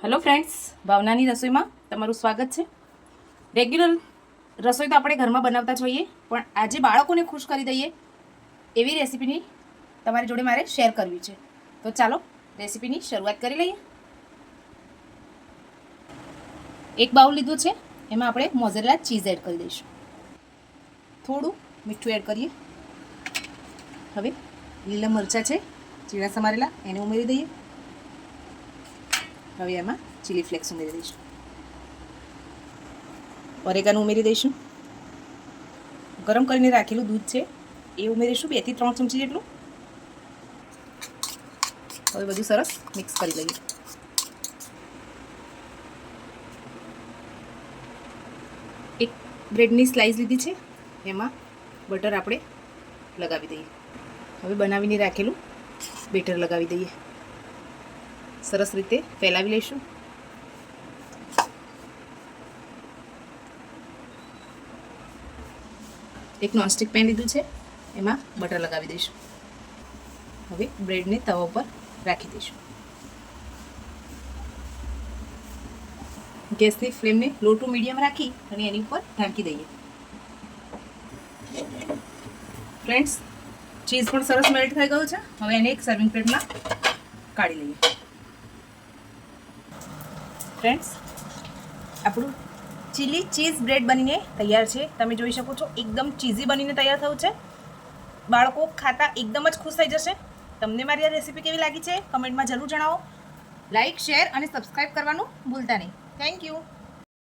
Hello friends, ભાવનાની રસોઈમાં તમારું સ્વાગત છે. રેગ્યુલર રસોઈ તો આપણે ઘરમાં બનાવતા જ હોઈએ, પણ આજે બાળકોને ખુશ કરી દઈએ એવી રેસીપીની તમારી જોડે મારે શેર કરવી છે. તો ચાલો રેસીપીની શરૂઆત કરી લઈએ. એક બાઉલ લીધું છે, એમાં આપણે મોઝરેલા ચીઝ એડ કરી દઈશું. થોડું મીઠું એડ કરીએ. હવે લીલા મરચાં છે ઝીણા સમારેલા, એને ઉમેરી દઈએ. હવે એમાં ચીલી ફ્લેક્સ ઉમેરી દઈશું. ઓરેગાનો ઉમેરી દઈશું. ગરમ કરીને રાખેલું દૂધ છે એ ઉમેરીશું, 2 થી 3 ચમચી જેટલું. હવે બધું સરસ મિક્સ કરી લઈએ. એક બ્રેડની સ્લાઇસ લીધી છે, એમાં બટર આપણે લગાવી દઈએ. હવે બનાવીને રાખેલું બેટર લગાવી દઈએ. સરસ રીતે ફેલાવી લઈશું. એક નોનસ્ટિક પેન લીધું છે, એમાં બટર લગાવી દઈશું. હવે બ્રેડને તવા ઉપર રાખી દઈશું. ગેસની ફ્લેમને લો ટુ મીડિયમ રાખી અને એની ઉપર ઢાંકી દઈએ. ફ્રેન્ડ્સ, ચીઝ પણ સરસ મેલ્ટ થઈ ગયું છે. હવે એને એક સર્વિંગ પ્લેટમાં કાઢી લઈએ. ફ્રેન્ડ્સ, આપણું ચીલી ચીઝ બ્રેડ બનીને તૈયાર છે. તમે જોઈ શકો છો, એકદમ ચીઝી બનીને તૈયાર થયું છે. બાળકો ખાતા એકદમ જ ખુશ થઈ જશે. તમને મારી આ રેસીપી કેવી લાગી છે કમેન્ટમાં જરૂર જણાવો. લાઈક, શેર અને સબસ્ક્રાઈબ કરવાનું ભૂલતા નહીં. Thank you.